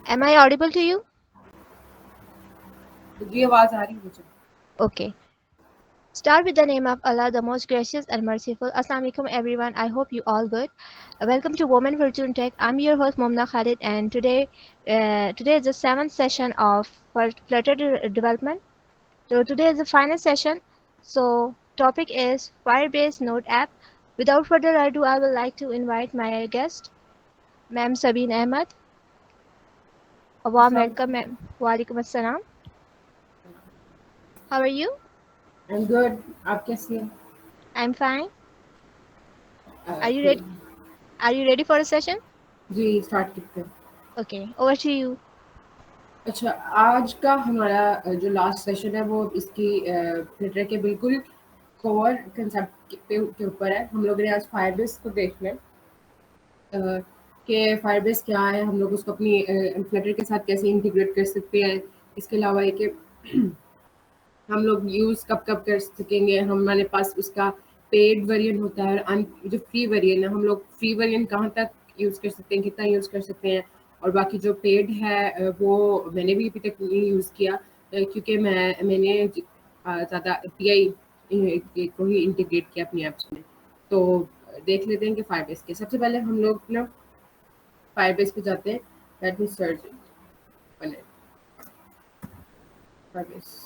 Am I audible to you? जी आवाज आ रही है मुझे। Okay. Start with the name of Allah, the most gracious and merciful. Assalamu alaikum, everyone. I hope you all good. Welcome to Women Fortune Tech. I'm your host Momna Khalid, and today is the seventh session of Flutter Development. So today is the final session. So topic is Firebase Node app. Without further ado, I would like to invite my guest, Ma'am Sabine Ahmed. A warm अस्सलाम welcome, ma'am. Walaikum assalam. How are you? I am good. आप कैसी हैं? I'm fine. Are you कोई ready? Are you ready for the session? जी start करते हैं। Okay, over to you. अच्छा, आज का हमारा जो लास्ट सेशन है वो इसकी फ्लिटर के बिल्कुल कोर कंसेप्ट के ऊपर है। हम लोग ने आज फायरबेस को देखना है कि फायरबेस क्या है, हम लोग उसको अपनी फ्लिटर के साथ कैसे इंटीग्रेट कर सकते हैं। इसके अलावा ये कि हम लोग यूज़ कब कब कर सकेंगे। हमारे पास उसका पेड वेरिएंट होता है और जो फ्री वेरिएंट है, हम लोग फ्री वेरिएंट कहाँ तक यूज़ कर सकते हैं, कितना यूज़ कर सकते हैं। और बाकी जो पेड है वो मैंने भी अभी तक नहीं यूज़ किया क्योंकि मैंने ज़्यादा एपीआई को ही इंटीग्रेट किया अपनी ऐप्स में। तो देख लेते हैं कि फायरबेस के सबसे पहले हम लोग ना फायरबेस पे जाते हैं। Let me search Firebase.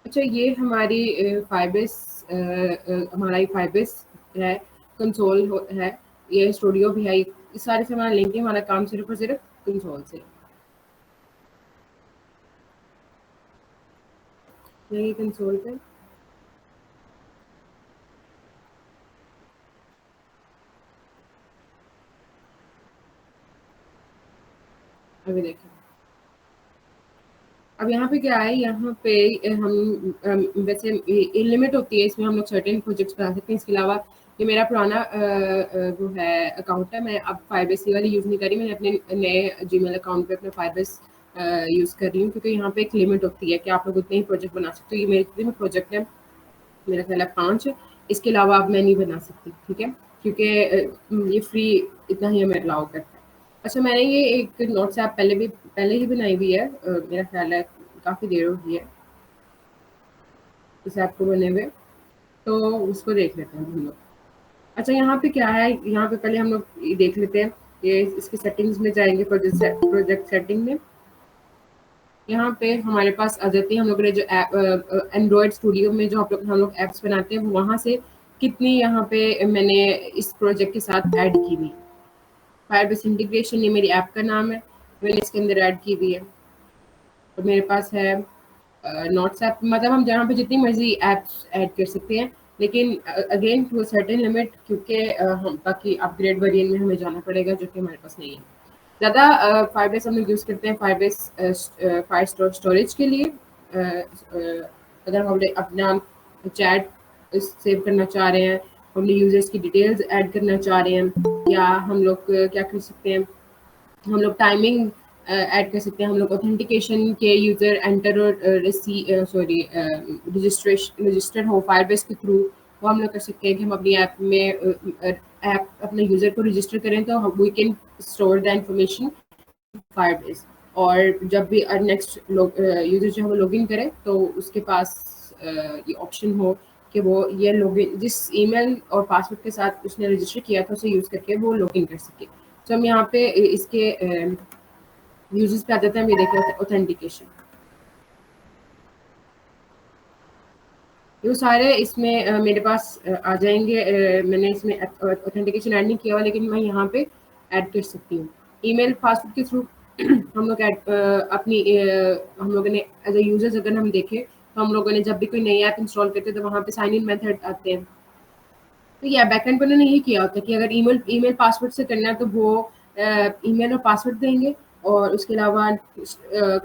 अच्छा, ये हमारी फाइबेस हमारा ये फाइबेस है, कंसोल है, ये स्टूडियो भी है। ये सारे से हमारा लिंक है। हमारा काम सिर्फ और सिर्फ कंसोल से। ये कंसोल पे अभी देखें। अब यहाँ पे क्या है, यहाँ पे वैसे लिमिट होती है इसमें, हम लोग सर्टेन प्रोजेक्ट्स बना सकते हैं। इसके अलावा ये मेरा पुराना वो है अकाउंट है। मैं अब फाइबेस वाली यूज़ नहीं कर रही। मैंने अपने नए जीमेल अकाउंट पे अपना फाइबेस यूज़ कर रही हूँ क्योंकि यहाँ पे एक लिमिट होती है कि आप लोग उतने ही प्रोजेक्ट बना सकते हो। ये मेरे जितने भी प्रोजेक्ट है, मेरा ख्याल है 5, इसके अलावा अब मैं नहीं बना सकती, ठीक है? क्योंकि ये फ्री इतना ही हमें अलाउ करता है। अच्छा, मैंने ये एक नोट्स ऐप पहले ही बनाई हुई है, मेरा ख्याल है काफ़ी देर हो गई है इस ऐप को बने हुए। तो उसको देख लेते हैं हम लोग। अच्छा, यहाँ पे क्या है, यहाँ पे पहले हम लोग ये देख लेते हैं। ये इसकी सेटिंग्स में जाएँगे, प्रोजेक्ट सेटिंग में। यहाँ पे हमारे पास आ जाती है, हम लोगों ने जो एंड्रॉयड स्टूडियो में जो हम लोग ऐप्स बनाते हैं, वहाँ से कितनी यहाँ पे मैंने इस प्रोजेक्ट के साथ ऐड की हुई। फायरबेस इंटीग्रेशन, ये मेरी ऐप का नाम है, मैंने इसके अंदर ऐड की हुई है। तो मेरे पास है नोट्स ऐप, मतलब हम जहाँ पे जितनी मर्जी ऐप्स ऐड कर सकते हैं, लेकिन again to a certain limit, क्योंकि हम बाकी अपग्रेड वेरिएंट में हमें जाना पड़ेगा जो कि हमारे पास नहीं है। ज़्यादा फाइबेस हम लोग यूज़ करते हैं फाइबेस फायर स्टोरेज के लिए। अगर हम अपना चैट सेव करना चाह रहे हैं, अपने यूजर्स की डिटेल्स ऐड करना चाह रहे हैं, या हम लोग क्या कर सकते हैं, हम लोग टाइमिंग ऐड कर सकते हैं। हम लोग ऑथेंटिकेशन के यूज़र एंटर और सॉरी रजिस्टर हो फायरबेस के थ्रू, वो हम लोग कर सकते हैं कि हम अपनी ऐप में ऐप अपने यूज़र को रजिस्टर करें तो we can store the information Firebase. और जब भी नेक्स्ट यूज़र जो है वो लॉगिन करे तो उसके पास ये ऑप्शन हो कि वो ये लॉगिन जिस ईमेल और पासवर्ड के साथ उसने रजिस्टर किया था उसे यूज़ करके वो लॉगिन कर सके। तो हम यहाँ पे इसके यूजेस पे आ जाते हैं। हम ये देखते हैं ऑथेंटिकेशन, ये सारे इसमें मेरे पास आ जाएंगे। मैंने इसमें ऑथेंटिकेशन ऐड नहीं किया हुआ, लेकिन मैं यहाँ पे ऐड कर सकती हूँ। ईमेल पासवर्ड के थ्रू हम लोग अपनी हम लोगों ने एज ए यूजर्स अगर हम देखें तो हम लोगों ने जब भी कोई नई ऐप इंस्टॉल करते हैं तो वहाँ पे साइन इन मेथड आते हैं। तो या बैकएंड पर उन्होंने यही किया होता है कि अगर ईमेल पासवर्ड से करना है तो वो ईमेल और पासवर्ड देंगे, और उसके अलावा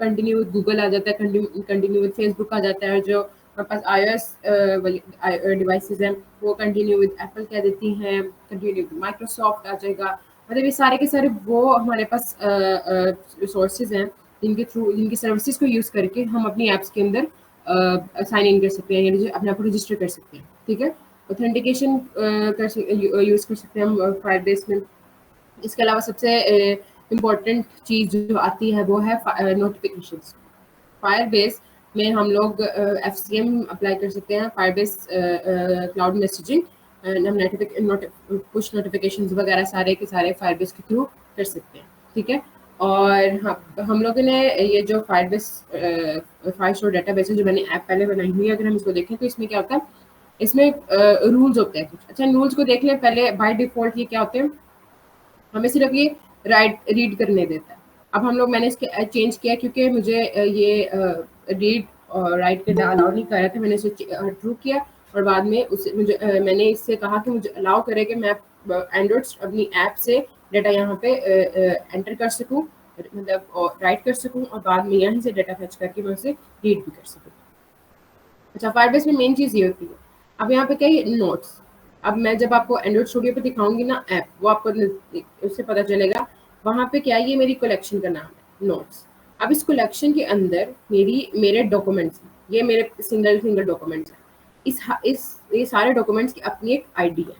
कंटिन्यू विद गूगल आ जाता है, कंटिन्यू विद फेसबुक आ जाता है, जो हमारे पास iOS डिवाइसेस हैं, वो कंटिन्यू विद एप्पल कह देती हैं, कंटिन्यू विद माइक्रोसॉफ्ट आ जाएगा। मतलब ये सारे के सारे वो हमारे पास रिसोर्सेज हैं जिनके थ्रू, जिनकी सर्विसेज को यूज़ करके हम अपनी ऐप्स के अंदर साइन इन कर सकते हैं, यानी अपने आप को रजिस्टर कर सकते हैं। ठीक है, ऑथेंटिकेशन यूज़ कर सकते हैं हम फायरबेस में। इसके अलावा सबसे इम्पोर्टेंट चीज़ जो आती है वो है नोटिफिकेशंस। फायरबेस में हम लोग एफसीएम अप्लाई कर सकते हैं, फायरबेस क्लाउड मैसेजिंग, हम पुश नोटिफिकेशंस वगैरह सारे के सारे फायरबेस के थ्रू कर सकते हैं। ठीक है, और हम लोगों ने ये जो फायरबेस फायर स्टोर डेटाबेस है जो मैंने ऐप पहले बनाई हुई है, अगर हम इसको देखें तो इसमें क्या होता है, इसमें रूल्स होते हैं कुछ। अच्छा, रूल्स को देख लें पहले। बाय डिफॉल्ट ये क्या होते हैं, हमें सिर्फ ये रीड करने देता है। अब हम लोग, मैंने इसके चेंज किया क्योंकि मुझे ये रीड और राइट करना अलाउ नहीं कर रहा था। मैंने इसे ट्रू किया और बाद में उसे मुझे मैंने इससे कहा कि मुझे अलाउ करे कि मैं एंड्रॉइड अपनी ऐप से डाटा यहाँ पे एंटर कर सकूँ, मतलब राइट कर सकूँ, और बाद में यहाँ से डाटा फैच करके मैं उसे रीड भी कर सकूँ। अच्छा, फायरबेस में मेन चीज़ ये होती है, अब यहाँ पे क्या है, नोट्स। अब मैं जब आपको एंड्रॉइड स्टूडियो पे दिखाऊंगी ना ऐप, वो आपको उससे पता चलेगा। वहाँ पे क्या है, ये मेरी कलेक्शन का नाम है, नोट्स। अब इस कलेक्शन के अंदर मेरे डॉक्यूमेंट्स हैं, ये मेरे सिंगल सिंगल डॉक्यूमेंट्स हैं। ये सारे डॉक्यूमेंट्स की अपनी एक आईडी है।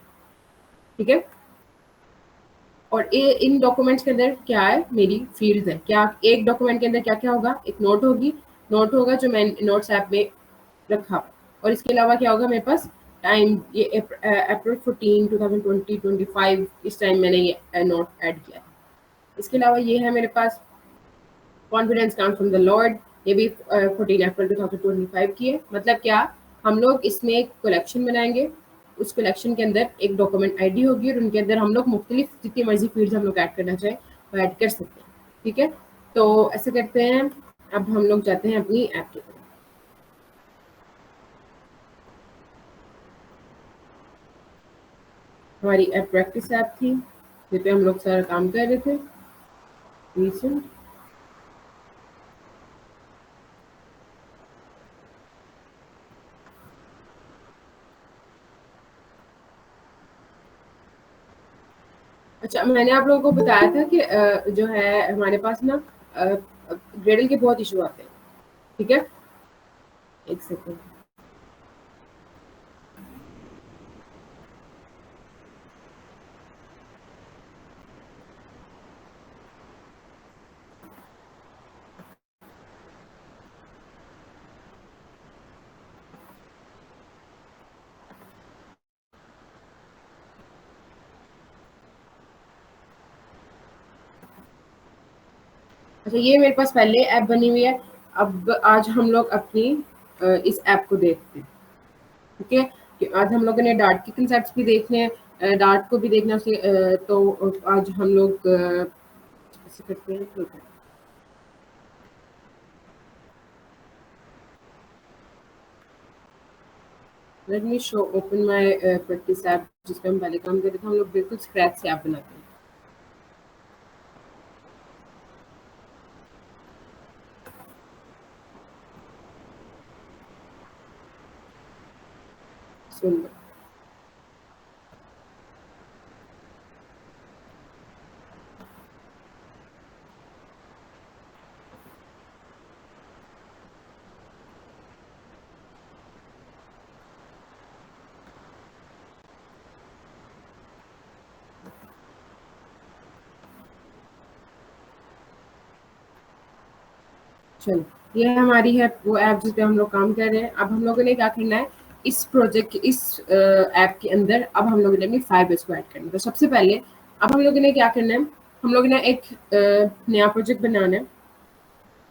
ठीक है, और ये इन डॉक्यूमेंट्स के अंदर क्या है, मेरी फील्ड्स है। क्या एक डॉक्यूमेंट के अंदर क्या क्या होगा, एक नोट होगी, नोट होगा जो मैं नोट्स ऐप में रखा। और इसके अलावा क्या होगा मेरे पास, टाइम, ये अप्रैल 14 2020-25 इस टाइम मैंने ये नोट ऐड किया है। इसके अलावा ये है मेरे पास confidence come from the lord, ये भी 14 अप्रैल 2025 की है। मतलब क्या, हम लोग इसमें एक कलेक्शन बनाएंगे, उस कलेक्शन के अंदर एक डॉक्यूमेंट आईडी होगी और उनके अंदर हम लोग मुख्तलिफ जितनी मर्जी फील्ड्स हम लोग ऐड करना चाहें वो ऐड कर सकते हैं। ठीक है, तो ऐसे करते हैं। अब हम लोग जाते हैं अपनी ऐप की तरफ। हमारी ऐप प्रैक्टिस ऐप थी, जिस पे हम लोग सारा काम कर रहे थे रिसेंट। अच्छा, मैंने आप लोगों को बताया था कि जो है हमारे पास ना ग्रेडल के बहुत इशू आते हैं। ठीक है, एक सेकेंड। अच्छा, ये मेरे पास पहले ऐप बनी हुई है। अब आज हम लोग अपनी इस ऐप को देखते हैं। ठीक है, कि आज हम लोगों ने डार्ट के कंसेप्ट भी देखने हैं, डार्ट को भी देखना है उसे, तो आज हम लोग ऐसे करते हैं। Let me show open my practice app, जिस पे हम पहले काम कर रहे थे। हम लोग बिल्कुल स्क्रैच से ऐप बनाते हैं। सुन लो। चलो, ये हमारी है वो ऐप जिस पे हम लोग काम कर रहे हैं। अब हम लोगों ने क्या करना है, इस प्रोजेक्ट, इस ऐप के अंदर अब हम लोगों ने अपनी फायरबेस को ऐड करना है। तो सबसे पहले अब हम लोगों ने क्या करना है, हम लोगों ने एक नया प्रोजेक्ट बनाना है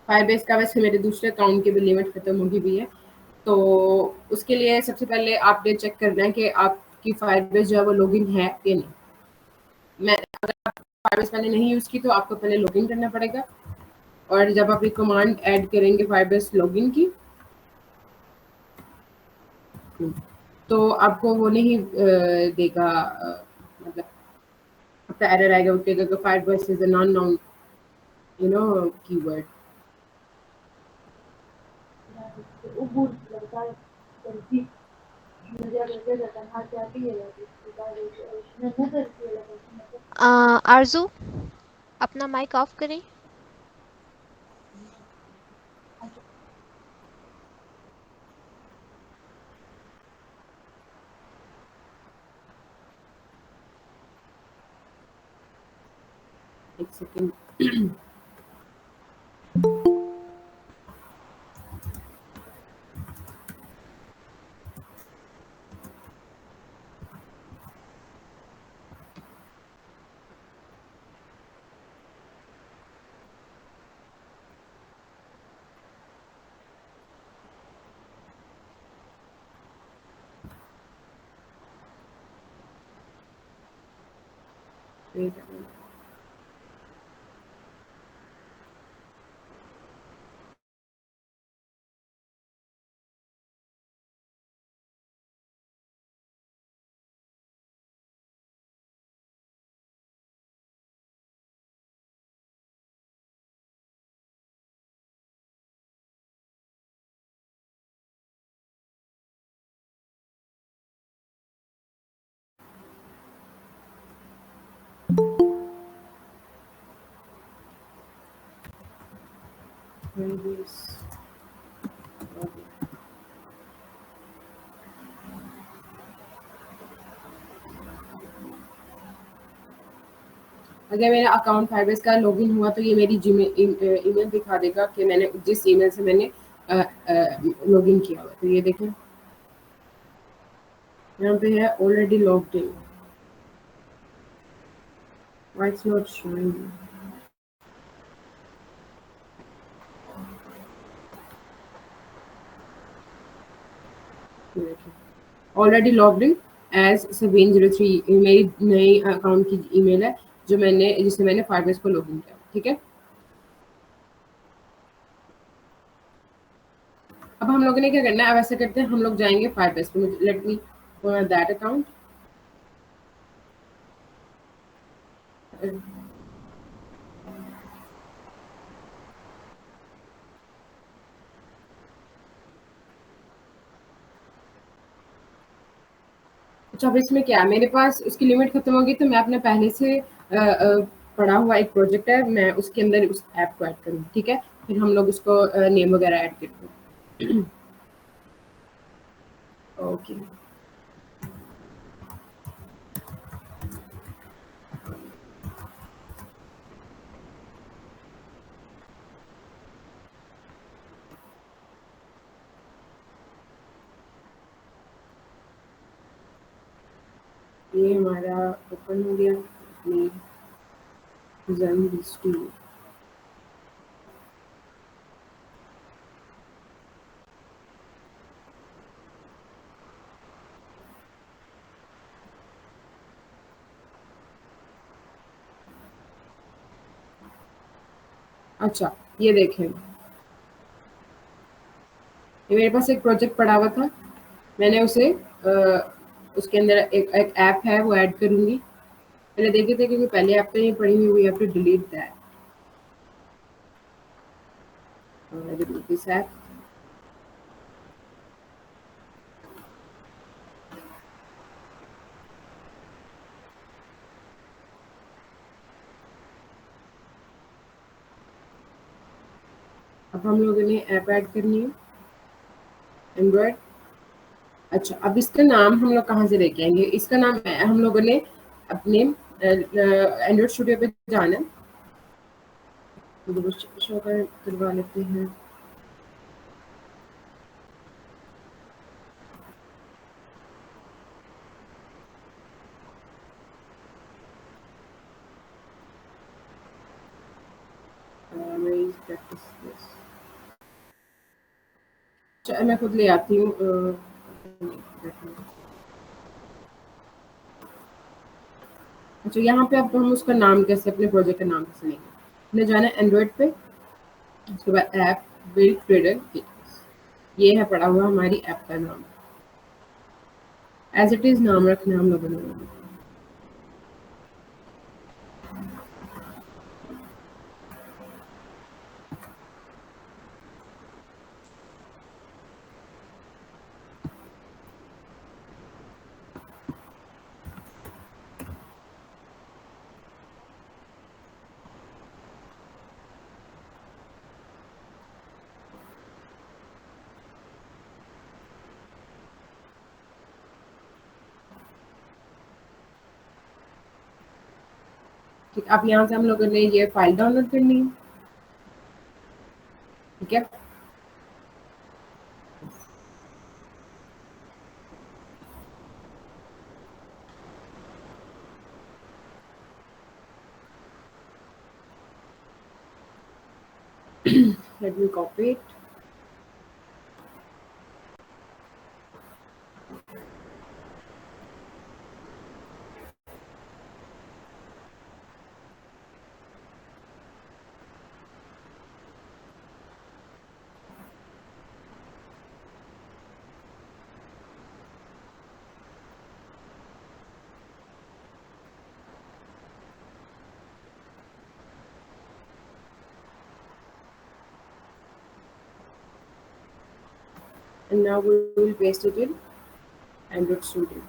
फायरबेस का। वैसे मेरे दूसरे अकाउंट की भी लिमिट खत्म होगी भी है, तो उसके लिए सबसे पहले आपने चेक करना है कि आपकी फायरबेस जो है वो लॉगिन है या नहीं। मैं, अगर आप फायरबेस पहले नहीं यूज़ की तो आपको पहले लॉगिन करना पड़ेगा। और जब आप ये कमांड ऐड करेंगे फायरबेस लॉगिन की, तो आपको वो नहीं देगा, मतलब आपका एरर आएगा, वो कहेगा कि Firebase is a non noun keyword. आरजू, अपना माइक ऑफ करें। एक सेकंड। वेट। अगर मेरा अकाउंट फाइबर्स का लॉगिन हुआ तो ये मेरी ईमेल दिखा देगा कि मैंने जिस ईमेल से मैंने लॉगिन किया हुआ। तो ये देखें, यहाँ पे है already logged in. Why it's not showing? Already logged in as 703। मेरी नई अकाउंट की ईमेल है जो मैंने जिससे मैंने फाइबर्स को लॉगिन किया। ठीक है, अब हम लोगों ने क्या करना है, अब ऐसा करते हैं, हम लोग जाएंगे फाइबर्स पे। Let me that account. अच्छा, अब इसमें क्या है, मेरे पास उसकी लिमिट खत्म होगी तो मैं अपने पहले से पढ़ा हुआ एक प्रोजेक्ट है, मैं उसके अंदर उस ऐप को ऐड करूँ। ठीक है, फिर हम लोग उसको नेम वगैरह ऐड करते हैं। ओके, ये हमारा ओपन हो गया अपनी Zen स्टूडियो। अच्छा, ये देखें, ये मेरे पास एक प्रोजेक्ट पड़ा हुआ था, मैंने उसे उसके अंदर एक ऐप है वो ऐड करूंगी। पहले देखे थे क्योंकि पहले ऐप तो नहीं पड़ी हुई, we have to delete that, delete this app. अब हम लोगों ने ऐप ऐड करनी है, एंड्रॉयड। अच्छा, अब इसका नाम हम लोग कहाँ से लेके आएंगे? इसका नाम हम लोगों ने अपने एंड्रॉयड स्टूडियो पे जाना है, शो करवा लेते हैं। मैं खुद ले आती हूँ। अच्छा, यहाँ पे अब हम उसका नाम कैसे, अपने प्रोजेक्ट का नाम कैसे लेंगे? हमने जाना है एंड्रॉयड पे, उसके बाद ऐप बिल्ड ट्रेडर, ये है पड़ा हुआ हमारी ऐप का नाम। एज इट इज नाम रखना है हम लोगों ने। ठीक, अब यहाँ से हम लोगों ने ये फाइल डाउनलोड करनी है। ठीक है, let me copy it. And now we will paste it in Android Studio.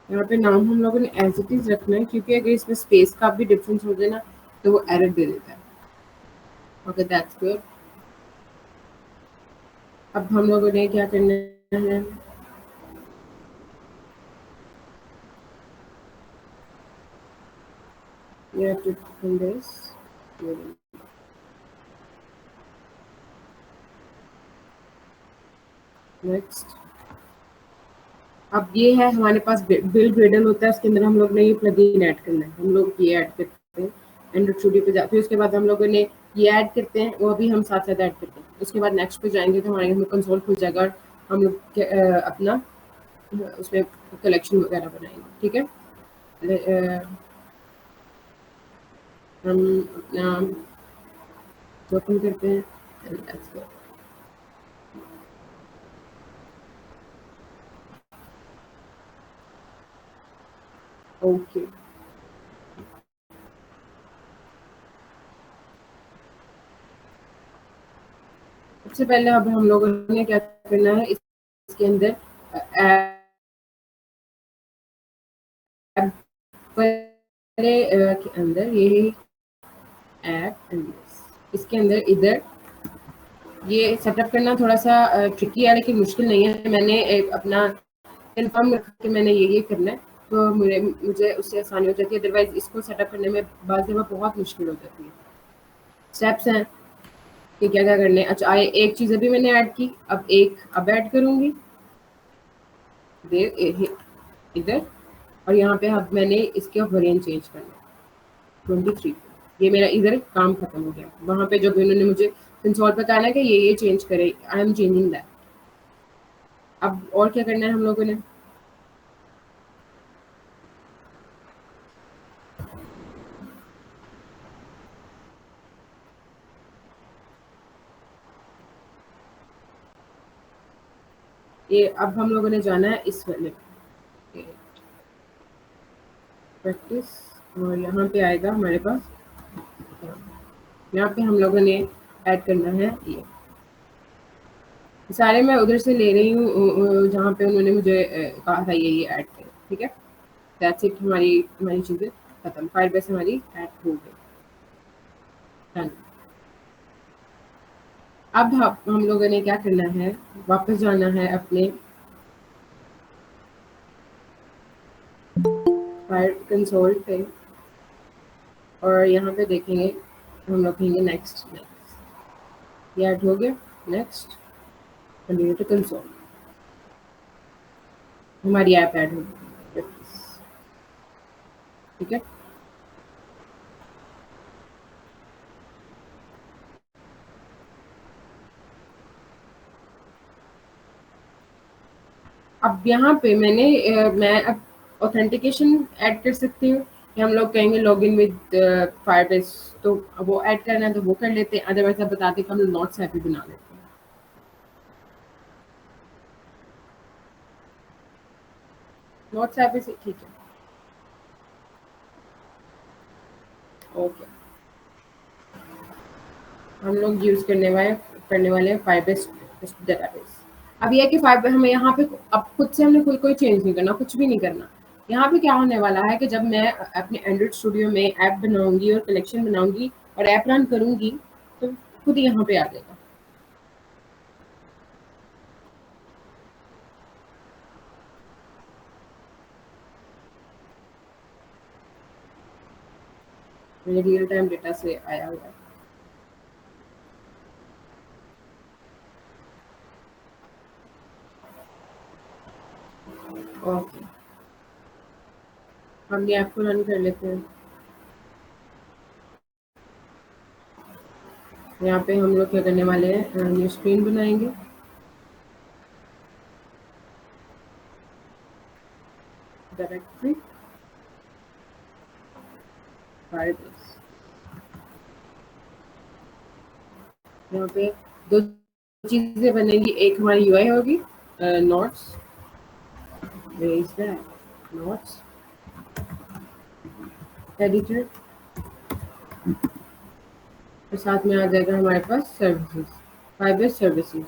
यहाँ पे नाम हम लोगों ने एज इट इज रखना है, क्योंकि अगर इसमें स्पेस का भी डिफरेंस हो जाए ना तो वो एरर दे देता है। Okay, that's good. अब हम लोगों ने क्या करना है, you have to fill this। Next, अब ये है हमारे पास बिल्ड ग्रेडल होता है, उसके अंदर हम लोग ने ये प्लगइन ऐड करना है। हम लोग ये ऐड करते हैं एंड्रॉइड स्टूडियो पे जाते हैं, उसके बाद हम लोगों ने ये ऐड करते हैं, वो भी हम साथ साथ ऐड करते हैं। उसके बाद नेक्स्ट पे जाएंगे तो हमारे में कंसोल खुल जाएगा और हम लोग अपना उसमें कलेक्शन वगैरह बनाएंगे। ठीक है, हम अपना ओपन करते हैं। ओके, सबसे पहले अब हम लोगों ने क्या करना है, इसके अंदर के अंदर ये ऐप, इसके अंदर इधर ये सेटअप करना थोड़ा सा ट्रिकी है, लेकिन मुश्किल नहीं है। मैंने एक अपना कन्फर्म रखा कि मैंने ये करना है, तो मुझे उससे आसानी हो जाती है। अदरवाइज इसको सेटअप करने में बाज़ दफ़ा बहुत मुश्किल हो जाती है। स्टेप्स हैं कि क्या क्या करने। अच्छा, एक चीज़ अभी मैंने ऐड की, अब ऐड करूँगी इधर, और यहाँ पे अब मैंने इसके वेरिएंट चेंज करना है 23। ये मेरा इधर काम खत्म हो गया। वहाँ पे जब इन्होंने मुझे कंसोल पे कहा ना कि ये चेंज करे, आई एम चेंजिंग दैट। अब और क्या करना है हम लोगों ने, ये अब हम लोगों ने जाना है इस वाले प्रैक्टिस, और यहाँ पे आएगा हमारे पास, यहाँ पे हम लोगों ने ऐड करना है ये सारे। मैं उधर से ले रही हूँ जहाँ पे उन्होंने मुझे कहा था ये ऐड करें। ठीक है, दैट्स इट। हमारी हमारी चीज़ें खत्म, फायरबेस हमारी ऐड हो गई। Done। अब हम लोगों ने क्या करना है, वापस जाना है अपने फायर कंसोल पे, और यहाँ पे देखेंगे, हम लोग कहेंगे नेक्स्ट नेक्स्ट, ये ऐड हो गया। नेक्स्ट, कंटिन्यू टू कंसोल, हमारी ऐप ऐड हो गई। ठीक है, अब यहाँ पे मैं अब ऑथेंटिकेशन ऐड कर सकती हूँ, कि हम लोग कहेंगे लॉगिन विद फायरबेस, तो वो ऐड करना है तो वो कर लेते हैं। अदरवाइज आप बताते कि हम नोट्स ऐप भी बना लेते हैं। नोट्स ऐप से ठीक है, ओके। हम लोग यूज करने वाले हैं फायरबेस डेटाबेस। अब यह है कि फाइबर हमें यहाँ पे अब खुद से हमने कोई चेंज नहीं करना, कुछ भी नहीं करना। यहाँ पे क्या होने वाला है कि जब मैं अपने एंड्रॉइड स्टूडियो में ऐप बनाऊंगी और कलेक्शन बनाऊंगी, और ऐप रन करूंगी तो खुद ही यहाँ पे आ जाएगा। मेरे रियल टाइम डेटा से आया हुआ है। ओके, हम ये ऐप को रन कर लेते हैं। यहाँ पे हम लोग क्या करने वाले हैं, न्यू स्क्रीन बनाएंगे। डायरेक्टरी फाइल्स, यहाँ पे दो चीजें बनेंगी, एक हमारी यूआई होगी, नोट्स, नोट्स एडिटर, और साथ में आ जाएगा हमारे पास सर्विसेज, फाइबेस सर्विसेज।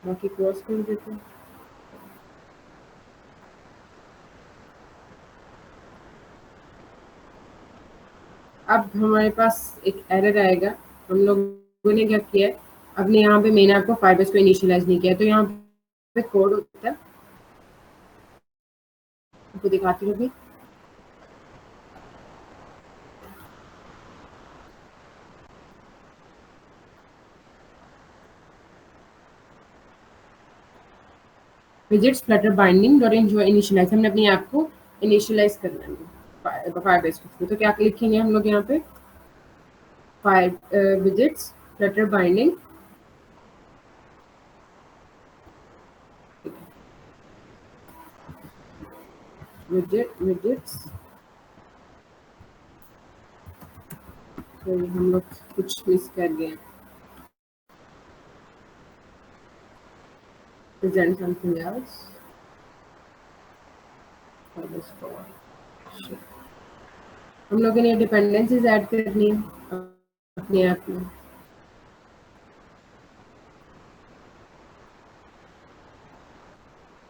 बाकी क्रॉस कर देते हैं। अब हमारे पास एक एरर आएगा, हम लोगों ने क्या किया है, अपने यहाँ पे मेन ऐप को फाइबेस को इनिशियलाइज नहीं किया, तो यहाँ पे कोड होता है, आपको दिखाती हूँ अभी। Widgets flutter binding dot ensure initialize, हमने अपनी ऐप को इनिशियलाइज करना है फाइबेस को। तो क्या लिखेंगे हम लोग यहाँ पे, five visits flutter binding, visits, तो हम लोग कुछ मिस कर गए, present something else, हम लोगों ने डिपेंडेंसीज ऐड करनी है अपने ऐप में।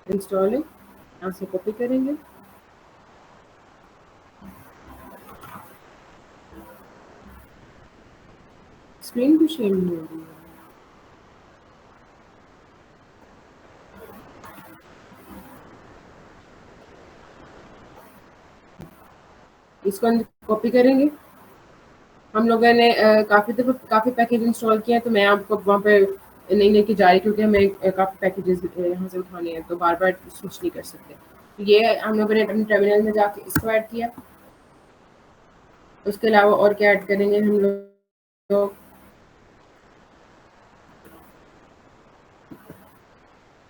इंस्टॉलिंग, यहाँ से कॉपी करेंगे, स्क्रीन भी शेयर नहीं हो रही है। इसको कॉपी करेंगे। हम लोगों ने काफ़ी पैकेज इंस्टॉल किए हैं, तो मैं आपको वहाँ पे नहीं लेके जा रही, क्योंकि हमें काफ़ी पैकेजेस यहाँ से उठाने हैं, तो बार बार स्विच नहीं कर सकते। तो ये हम लोगों ने अपने टर्मिनल में जाके इसको ऐड किया। उसके अलावा और क्या ऐड करेंगे हम लोग,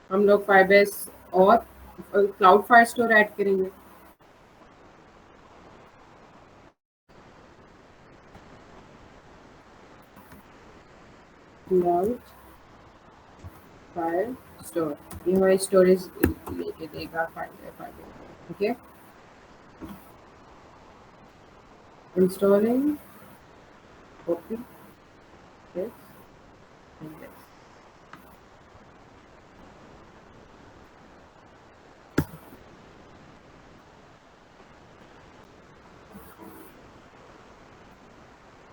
हम लोग फाइबेस और क्लाउड फायर स्टोर ऐड करेंगे। क्लाउड फायर स्टोर, ये हमारी स्टोरेज लेके देगा file. Okay, installing, okay, this and this.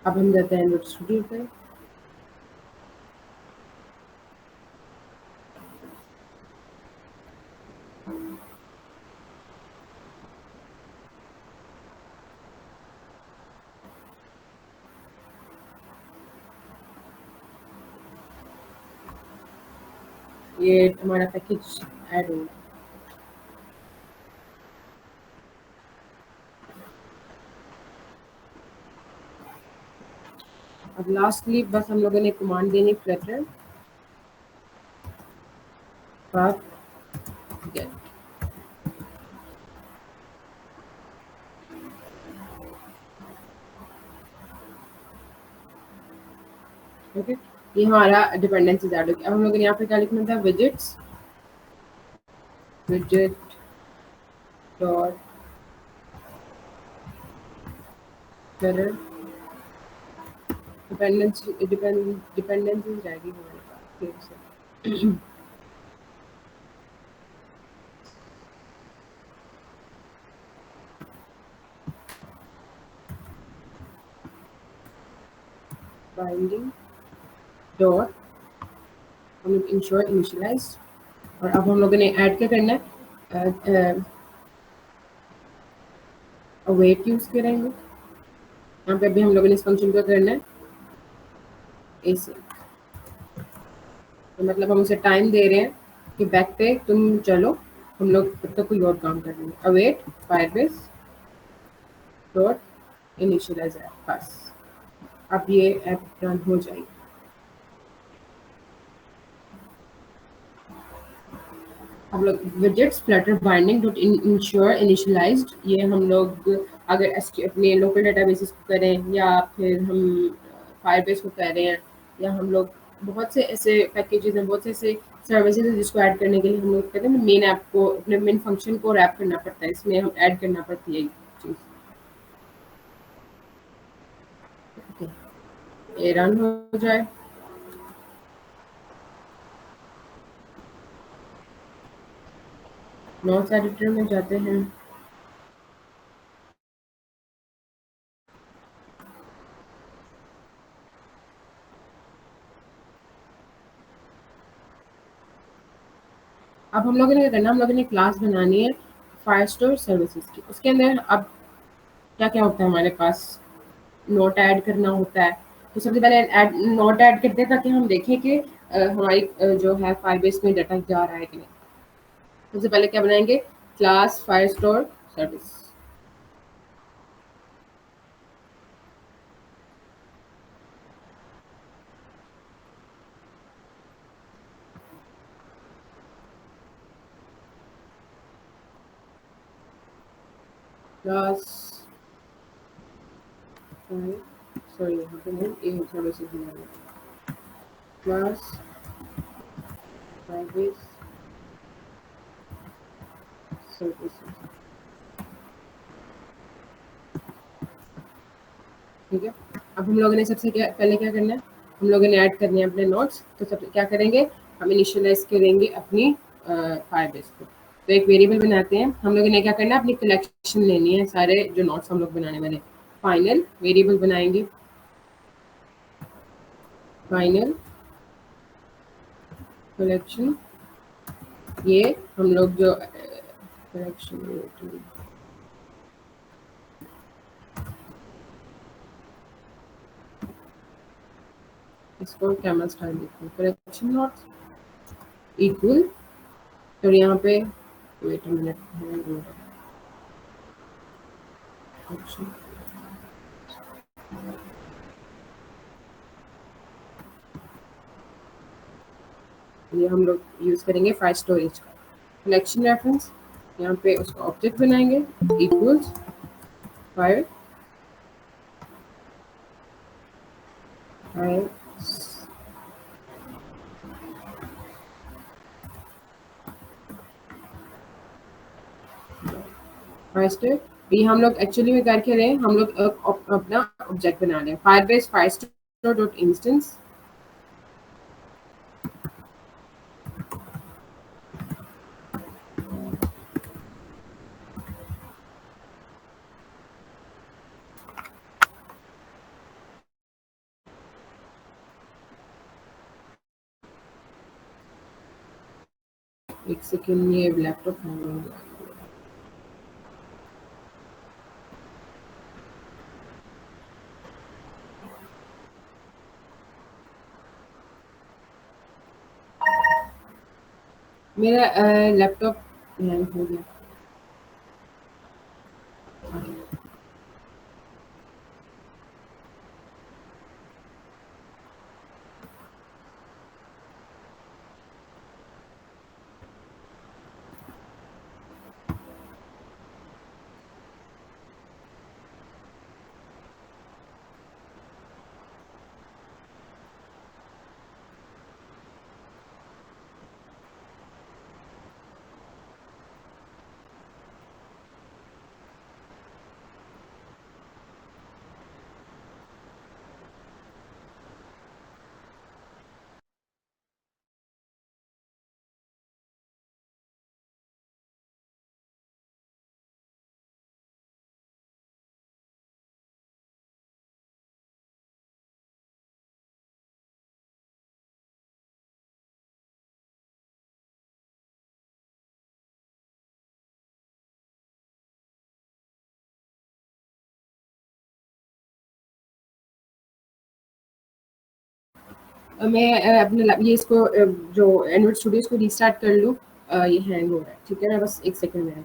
अब हम जाते हैं एंड्रॉइड स्टूडियो पे। ये हमारा पैकेज ऐड होगा। अब लास्टली बस हम लोगों ने कमांड देनी, फ्लटर पब गेट। ओके, ये हमारा डिपेंडेंसीज ऐड हो गया। अब हम लोगों ने यहाँ पे क्या लिखना था, visits, visit dot Flutter, dependencies रहेगी हमारे पास फिर से। बाइंडिंग डॉट हम लोग इंश्योर इनिशियलाइज, और अब हम लोगों ने ऐड क्या करना है, अवेट यूज करेंगे। यहाँ पे अभी हम लोगों ने इस फंक्शन को करना है ऐसे, तो मतलब हम उसे टाइम दे रहे हैं कि बैक पे तुम चलो, हम लोग तब तक कोई और काम कर लेंगे। Await Firebase dot initialize app, बस अब ये ऐप रन हो जाएगी। हम लोग widgets flutter binding dot ensure initialized, ये हम लोग अगर अपने लोकल डेटाबेसेस को करें या फिर हम फायरबेस को कर रहे हैं, या हम लोग बहुत से ऐसे पैकेजेस हैं, बहुत से ऐसे सर्विसेज हैं जिसको ऐड करने के लिए हम लोग कहते हैं मेन ऐप को, अपने मेन फंक्शन को रैप करना पड़ता है, इसमें हम ऐड करना पड़ती है चीज़। ये रन हो जाए, नोट्स एडिटर में जाते हैं। अब हम लोगों ने क्या करना, हम लोगों ने क्लास बनानी है फायरस्टोर सर्विसेज की। उसके अंदर अब क्या क्या होता है हमारे पास, नोट ऐड करना होता है। तो सबसे पहले ऐड नोट ऐड करते हैं ताकि हम देखें कि हमारी जो है फायरबेस में डाटा जा रहा है कि नहीं। सबसे पहले क्या बनाएंगे, class Firestore service, class sorry यहाँ पे नहीं, ये सर्विसेज बनाएंगे, क्लास फायरबेस सर्विसेज। ठीक है, अब हम लोगों ने सबसे पहले क्या करना है, हम लोगों ने ऐड करने हैं अपने नोट्स। तो सब क्या करेंगे, हम इनिशियलाइज करेंगे अपनी फायरबेस को। तो एक वेरिएबल बनाते हैं, हम लोगों ने क्या करना है, अपनी कलेक्शन लेनी है, सारे जो नोट्स हम लोग बनाने वाले, फाइनल वेरिएबल बनाएंगे, फाइनल कलेक्शन। ये हम लोग जो कलेक्शन, इसको कैमल स्टाइल लिखते हैं, कलेक्शन नोट्स इक्वल, तो यहाँ पे वेट अ मिनट, ये हम लोग यूज करेंगे फाइल स्टोरेज का कलेक्शन रेफरेंस। यहाँ पे उसका ऑब्जेक्ट बनाएंगे इक्वल्स फाइल फाइल फर्स्ट। ये हम लोग एक्चुअली में करके रहे, हम लोग अपना ऑब्जेक्ट बना रहे हैं, फायरबेस फाइल डॉट इंस्टेंस। एक सेकेंड, ये लैपटॉप मेरा लैपटॉप हैंग हो गया। मैं अपने ये इसको जो एंड्रॉइड स्टूडियो इसको रीस्टार्ट कर लूँ। ये हैंग हो रहा है, ठीक है ना, बस 1 सेकंड में।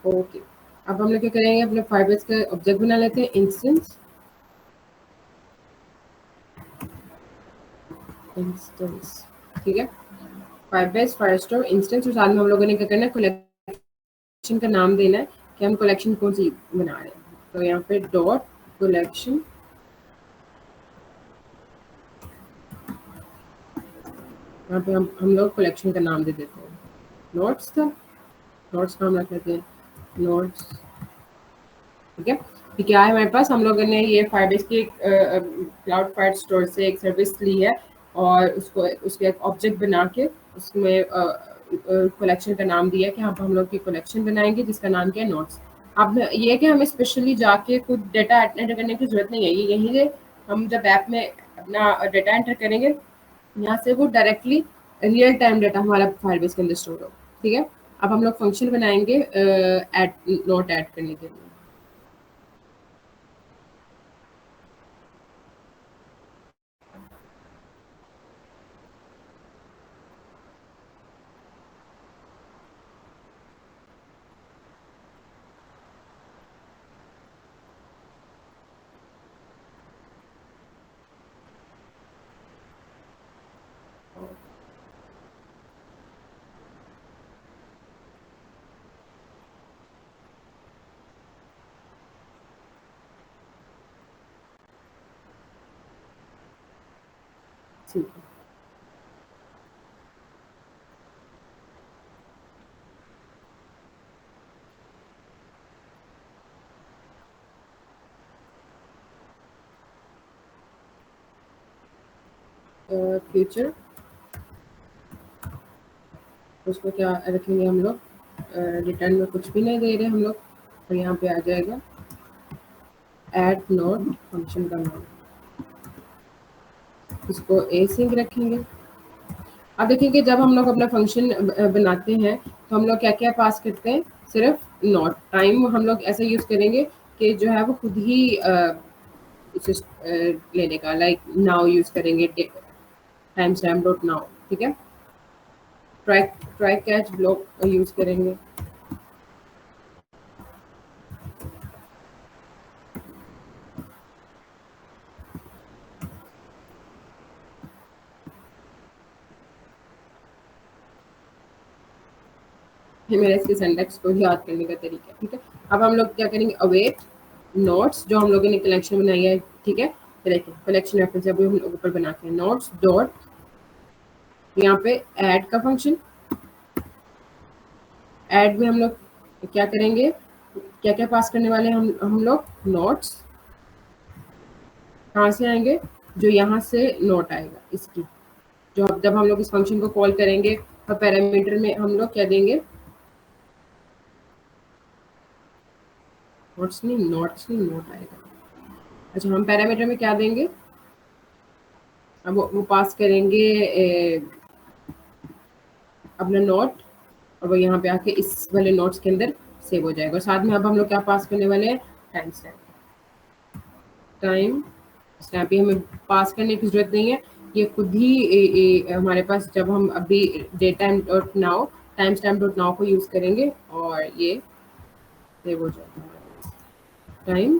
ओके, अब हम लोग क्या करेंगे, अपने फाइबर्स का ऑब्जेक्ट बना लेते हैं, इंस्टेंस। इंस्टेंस, ठीक है, फाइबर्स फायरस्टोर इंस्टेंस, और साथ में हम लोगों ने क्या करना है, कलेक्शन का नाम देना है कि हम कलेक्शन कौन सी बना रहे हैं। तो यहाँ पे डॉट कलेक्शन, यहाँ पे हम लोग कलेक्शन का नाम दे देते हैं नोट्स का। नोट्स का हम रख लेते हैं नोट्स, ठीक है। तो क्या है हमारे पास, हम लोगों ने ये फाइबेस की क्लाउड फायर स्टोर से एक सर्विस ली है, और उसको उसके एक ऑब्जेक्ट बना के उसमें कलेक्शन का नाम दिया कि हाँ हम लोग की कलेक्शन बनाएंगे जिसका नाम क्या है नोट्स। अब ये है कि हमें स्पेशली जाके खुद डेटा एंटर करने की जरूरत नहीं है, ये यहीं से हम जब ऐप में अपना डेटा एंटर करेंगे, यहाँ से वो डायरेक्टली रियल टाइम डेटा हमारा फायरबेस के अंदर स्टोर हो, ठीक है। अब हम लोग फंक्शन बनाएंगे ऐड नोट ऐड करने के लिए। ठीक है, फ्यूचर, उसको क्या रखेंगे हम लोग, रिटर्न में कुछ भी नहीं दे रहे हम लोग, और यहाँ पे आ जाएगा ऐड नोट फंक्शन का नाम, इसको एसिंक रखेंगे। अब देखेंगे जब हम लोग अपना फंक्शन बनाते हैं तो हम लोग क्या क्या पास करते हैं, सिर्फ नॉट टाइम हम लोग ऐसा यूज करेंगे कि जो है वो खुद ही उसे लेने का, लाइक नाउ यूज करेंगे, टाइम स्टैम्प डॉट नाउ, ठीक है। Track track catch block use करेंगे। ये मेरा इसके सिंटैक्स को याद करने का तरीका है, ठीक है। अब हम लोग क्या करेंगे, अवेट नोट्स जो हम लोगों ने कलेक्शन बनाई है, ठीक है। तो देखिए कलेक्शन रेफरेंस अभी हम लोग ऊपर बनाते हैं नोट्स डॉट, यहाँ पे ऐड का फंक्शन, ऐड में हम लोग क्या करेंगे, क्या क्या पास करने वाले हैं हम लोग, नोट्स कहाँ से आएंगे, जो यहाँ से नोट आएगा इसकी, जो जब हम लोग इस फंक्शन को कॉल करेंगे तो पैरामीटर में हम लोग क्या देंगे, नोट्स नहीं नोट आएगा। अच्छा, हम पैरामीटर में क्या देंगे, अब वो पास करेंगे अपना नोट, और वो यहाँ पे आके इस वाले नोट्स के अंदर सेव हो जाएगा। और साथ में अब हम लोग क्या पास करने वाले हैं, टाइम स्टैम्प। टाइम स्टैम्प ये हमें पास करने की जरूरत नहीं है, ये खुद ही हमारे पास जब हम अभी date time dot now timestamp dot now को यूज करेंगे और ये सेव हो जाएगा। Time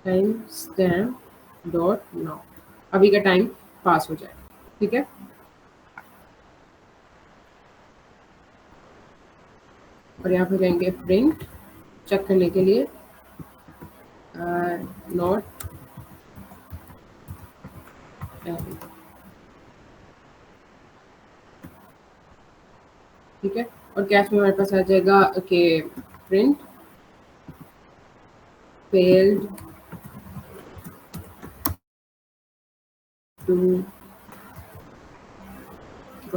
timestamp dot now, अभी का टाइम पास हो जाएगा, ठीक है। और यहाँ पे रहेंगे प्रिंट, चेक करने के लिए नॉट, ठीक है। और कैश में हमारे पास आ जाएगा कि प्रिंट फेल्ड टू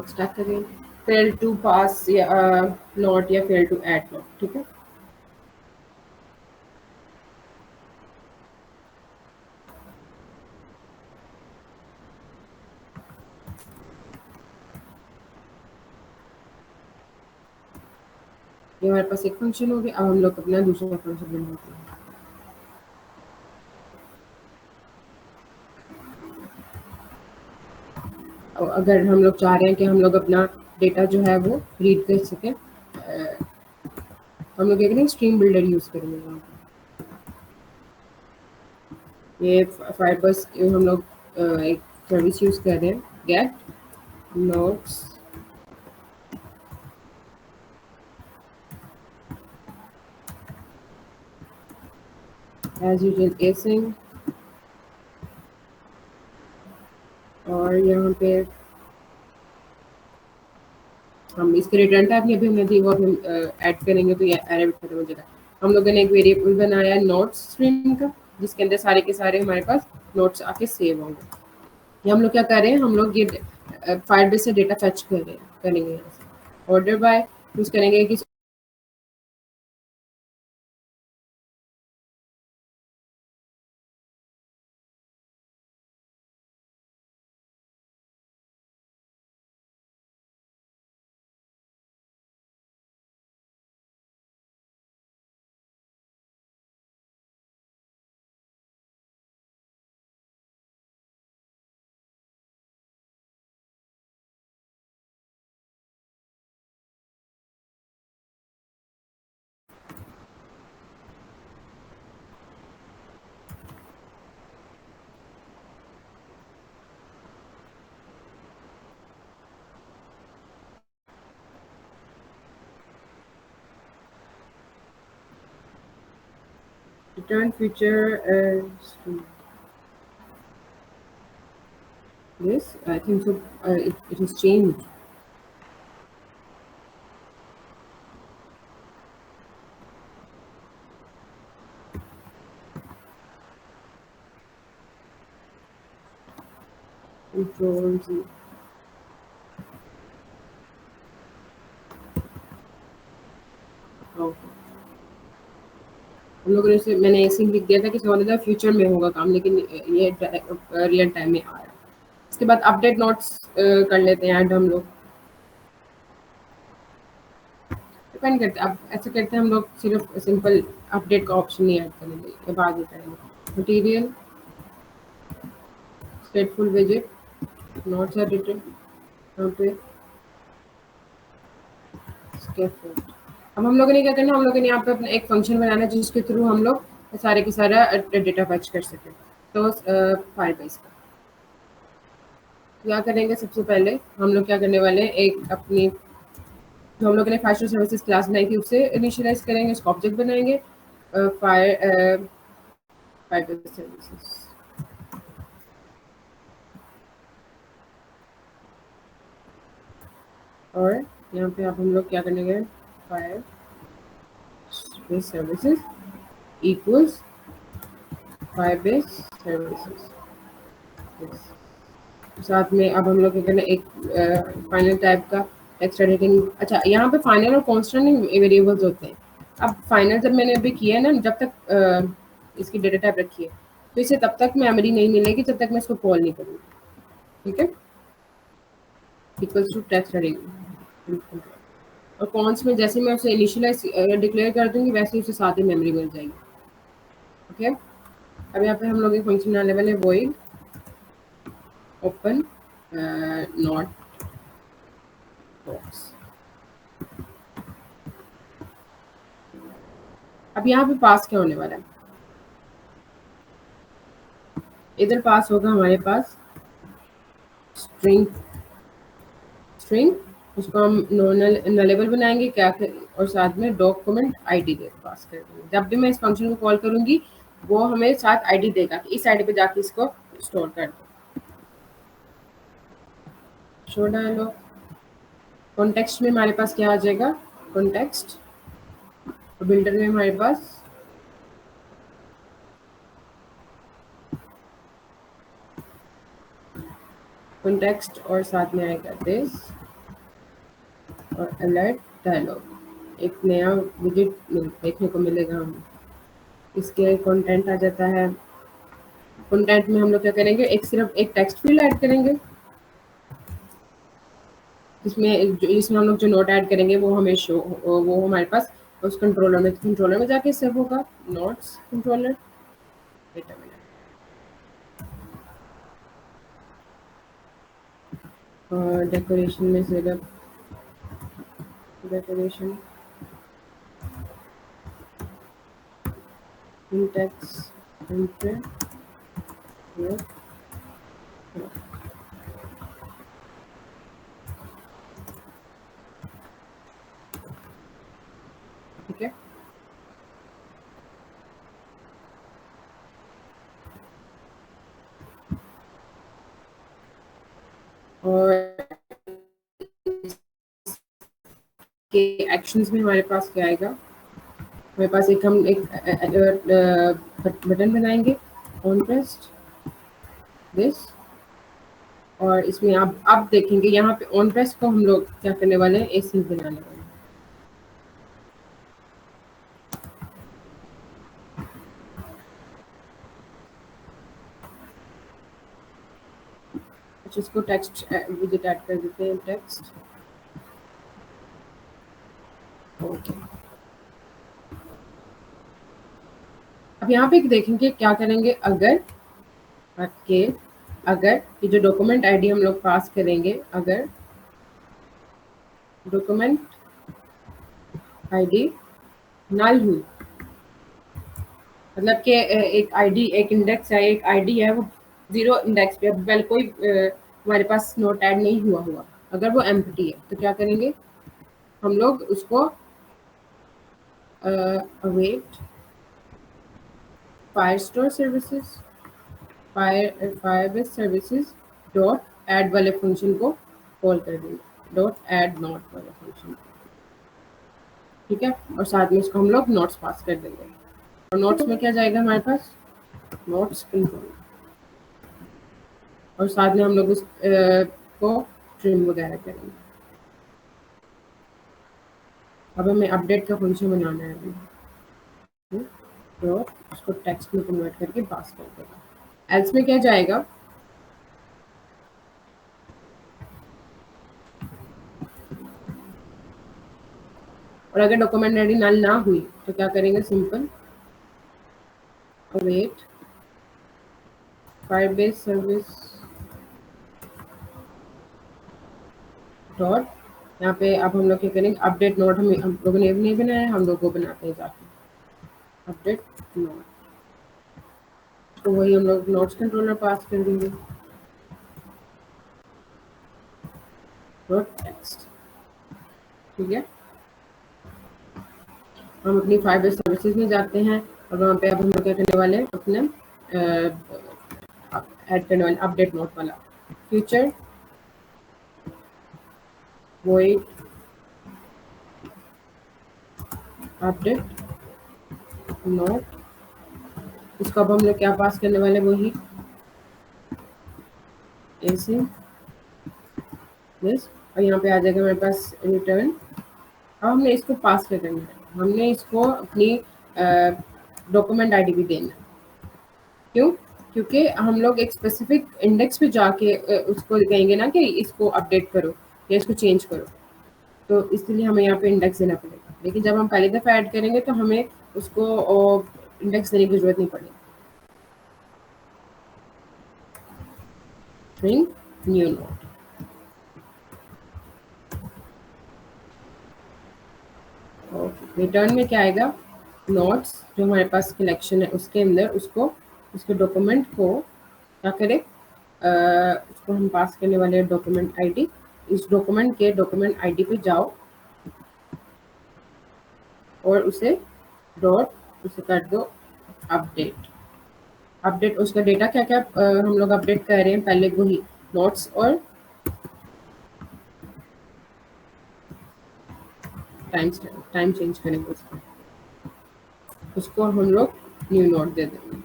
स्टार्ट करें, फेल टू पास या नोट या फेल टू ऐड नोट, ठीक है। ये हमारे पास एक फंक्शन हो गया। अब हम लोग अपना दूसरा फंक्शन बनाते हैं। और अगर हम लोग चाह रहे हैं कि हम लोग अपना डेटा जो है वो रीड कर सकें, हम लोग क्या करेंगे, स्ट्रीम बिल्डर यूज़ करेंगे वहाँ पे। ये फाइबर्स हम लोग एक सर्विस यूज़ कर रहे हैं, गेट नोट्स एज यूजल एसिंग, और यहाँ पे हम इसके रिटर्न टाइप में भी हमने दी, वो हम ऐड करेंगे तो ये एरर खत्म हो जाएगा। हम लोगों ने एक वेरिएबल बनाया नोट्स स्ट्रीम का, जिसके अंदर सारे के सारे हमारे पास नोट्स आके सेव होंगे। ये हम लोग क्या कर रहे हैं, हम लोग ये फाइलबेस से डेटा फेच कर रहे हैं, करेंगे यहाँ से ऑर्डर बाय यूज करेंगे कि return feature as this. I think so. It has changed. Control Z. Okay. हम लोगों ने मैंने ऐसे ही लिख दिया था कि समझ था फ्यूचर में होगा काम, लेकिन ये रियल टाइम में आ रहा है। इसके बाद अपडेट नोट्स कर लेते हैं ऐड हम लोग। डिपेंड करते हैं, अब ऐसे करते हैं हम लोग, सिर्फ सिंपल अपडेट का ऑप्शन नहीं ऐड करेंगे, ये बाद में करेंगे। Material stateful widget notes are written यहाँ पे scaffold। अब हम लोगों ने क्या करना है, हम लोगों ने यहाँ पे अपना एक फंक्शन बनाना है जिसके थ्रू हम लोग सारे के सारा डेटा फैच कर सकें। तो फाइलबेस का क्या करेंगे, सबसे पहले हम लोग क्या करने वाले हैं, एक अपनी जो हम लोगों ने फाइल सर्विसेज क्लास बनाई थी उससे इनिशियलाइज करेंगे, उसका ऑब्जेक्ट बनाएंगे फाइल फाइलबेस सर्विसेज। और यहाँ पे अब हम लोग क्या करेंगे, file services equals Firebase services। साथ में अब हम लोग क्या करना है, एक फाइनल टाइप का टेक्स्ट एडिटिंग। अच्छा, यहाँ पे फाइनल और कांस्टेंट वेरिएबल्स होते हैं। अब फाइनल जब मैंने अभी किया है ना, जब तक इसकी डेटा टाइप रखी है, तो इसे तब तक मेमोरी नहीं मिलेगी जब तक मैं इसको कॉल नहीं करूँगी, ठीक है। Equals to text editing. और कॉन्स में जैसे मैं उसे इनिशियलाइज डिक्लेयर कर दूंगी, वैसे ही उसे साथ ही मेमोरी मिल जाएगी, ओके। अब यहाँ पे हम लोग एक फंक्शन आने वाले void open not box। अब यहाँ पे पास क्या होने वाला है, इधर पास होगा हमारे पास स्ट्रिंग। स्ट्रिंग उसको हम नलेबल बनाएंगे क्या और साथ में डॉक्यूमेंट आईडी दे पास कर देंगे। जब भी मैं इस फंक्शन को कॉल करूंगी, वो हमें साथ आईडी देगा कि इस आईडी पे जाके इसको स्टोर कर दो। शो डालो कॉन्टेक्स्ट में हमारे पास क्या आ जाएगा, कॉन्टेक्स्ट। बिल्डर में हमारे पास कॉन्टेक्स्ट और साथ में आएगा दिस और अलर्ट डायलॉग। एक नया विजिट देखने को मिलेगा हमें। इसके कंटेंट आ जाता है। कंटेंट में हम लोग क्या करेंगे, एक सिर्फ एक टेक्स्ट फील्ड ऐड करेंगे, जिसमें हम लोग जो नोट ऐड करेंगे वो हमें शो, वो हमारे पास उस कंट्रोलर में जाके सेव होगा, notes controller. Wait a minute, और डेकोरेशन में सिर्फ डेकोरेशन इंटेक्स इंटर, ठीक है। और के एक्शंस में हमारे पास क्या आएगा, हमारे पास हम एक बटन बनाएंगे, ऑन प्रेस्ड दिस। और इसमें आप देखेंगे यहाँ पे ऑन प्रेस को हम लोग क्या करने वाले हैं, एसी बनाने वाले हैं। अच्छा, इसको टेक्स्ट विजिट ऐड कर देते हैं, टेक्स्ट। ओके, अब यहाँ पे देखेंगे क्या करेंगे, अगर आपके अगर ये जो डॉक्यूमेंट आईडी हम लोग पास करेंगे, अगर डॉक्यूमेंट आईडी नल हुई, मतलब कि एक आईडी, एक इंडेक्स है, एक आईडी है, वो जीरो इंडेक्स पे, पहले कोई हमारे पास नोट ऐड नहीं हुआ, अगर वो एम्प्टी है तो क्या करेंगे हम लोग उसको await Firestore services, Firebase services dot add वाले फंक्शन को कॉल कर देंगे, डॉट ऐड नोट वाले फंक्शन, ठीक है। और साथ में इसको हम लोग नोट्स पास कर देंगे, और नोट्स में क्या जाएगा हमारे पास, नोट्स कंट्रोल, और साथ में हम लोग उस को ट्रिम वगैरह करेंगे। अब हमें अपडेट का फंक्शन बनाना है अभी, तो उसको टेक्स्ट में कन्वर्ट करके पास कर देगा। एल्स में क्या जाएगा, और अगर डॉक्यूमेंट रेडी नल ना हुई तो क्या करेंगे, simple await Firebase service dot, यहाँ पे अब हम लोग क्या करेंगे, अपडेट नोट हम लोगों ने नहीं बनाया, हम लोग को बनाते हैं जाके अपडेट नोट, तो वही हम लोग नोट्स कंट्रोलर पास कर देंगे, डॉट टेक्स्ट, ठीक है। हम अपनी फाइबर सर्विसेज में जाते हैं, और वहाँ पे अब हम लोग क्या करने वाले हैं, अपने ऐड करने वाले अपडेट नोट वाला फ्यूचर वॉइड अपडेट नोट, इसको अब हम लोग क्या पास करने वाले, वही ऐसे दिस, और यहाँ पे आ जाएगा हमारे पास रिटर्न। अब हमने इसको पास कर देना है, हमने इसको अपनी डॉक्यूमेंट आईडी भी देना है, क्यों, क्योंकि हम लोग एक स्पेसिफिक इंडेक्स पे जाके उसको कहेंगे ना कि इसको अपडेट करो या इसको चेंज करो, तो इसलिए हमें यहाँ पे इंडेक्स देना पड़ेगा। लेकिन जब हम पहली दफ़ा ऐड करेंगे तो हमें उसको इंडेक्स देने की जरूरत नहीं पड़ेगी। स्ट्रिंग न्यू नोट, रिटर्न में क्या आएगा, नोट्स जो हमारे पास कलेक्शन है उसके अंदर उसको, उसके डॉक्यूमेंट को क्या करें, उसको हम पास करने वाले हैं डॉक्यूमेंट आईडी, इस डॉक्यूमेंट के डॉक्यूमेंट आईडी पे जाओ और उसे डॉट उसे कर दो अपडेट, अपडेट उसका डेटा क्या क्या हम लोग अपडेट कर रहे हैं, पहले वही नोट्स और टाइम चेंज करेंगे उसको हम लोग न्यू नोट दे देंगे,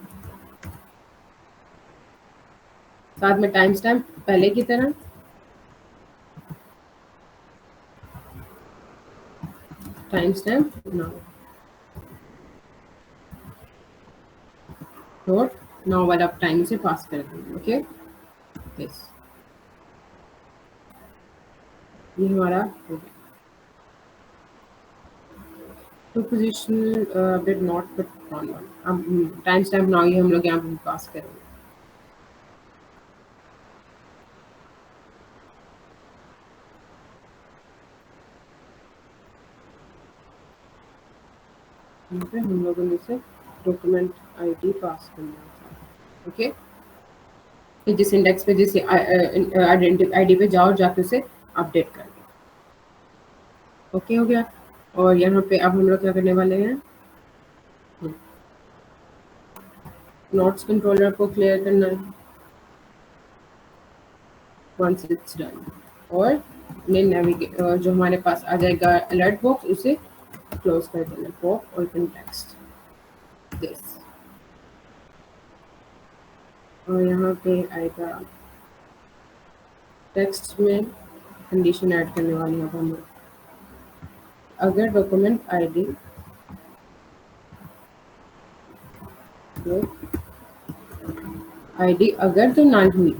साथ में टाइम स्टैम्प पहले की तरह टाइम स्टैम्प नोट नाउ वाला टाइम से पास कर देंगे। ओके, यस, ये हमारा हो गया। To position did not but on one, अब टाइम स्टैम्प नाउ ये हम लोग यहाँ पे पास करेंगे। यहाँ पे हम लोगों ने से डॉक्यूमेंट आईडी पास करना था। ओके, तो जिस इंडेक्स पे जिस आईडी पे जाओ जाके उसे अपडेट कर दो। ओके हो गया। और यहाँ पे अब हम लोग क्या करने वाले हैं, नोट्स कंट्रोलर को क्लियर करना है वंस इट्स डन, और नेविगेट जो हमारे पास आ जाएगा अलर्ट बॉक्स उसे क्लोज कर देना, पॉप ओपन टेक्स्ट दिस, और यहाँ पे आएगा टेक्स्ट में कंडीशन ऐड करने वाली है हम लोग, अगर डॉक्यूमेंट आईडी अगर तो नल हुई,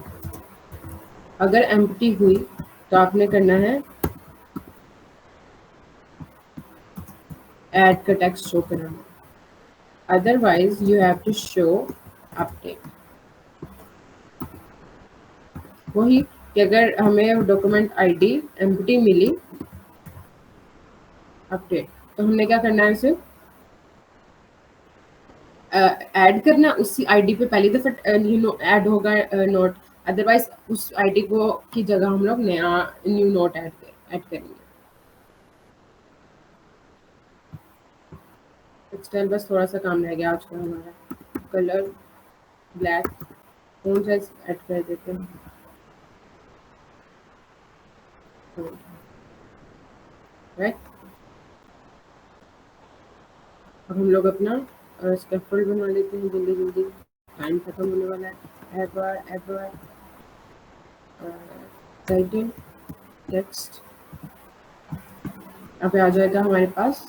अगर एम्प्टी हुई तो आपने करना है ऐड का टेक्स्ट शो कराना, otherwise you have to show update. वही कि अगर हमें डॉक्यूमेंट आईडी एम्प्टी मिली अपडेट, तो हमने क्या करना है, इसे ऐड करना, उसी आईडी पे पहली दफा ऐड होगा नोट, अदरवाइज उस आईडी को की जगह हम लोग नया न्यू नोट ऐड करेंगे। टेक्सटाइल बस थोड़ा सा काम रह गया आज का हमारा, कलर ब्लैक कौन सा ऐड कर देते हैं, राइट। अब हम लोग अपना स्कैफोल्ड बना लेते हैं जल्दी जल्दी, टाइम खत्म होने वाला है। एवर टाइटल टेक्स्ट, यहाँ पे आ जाएगा हमारे पास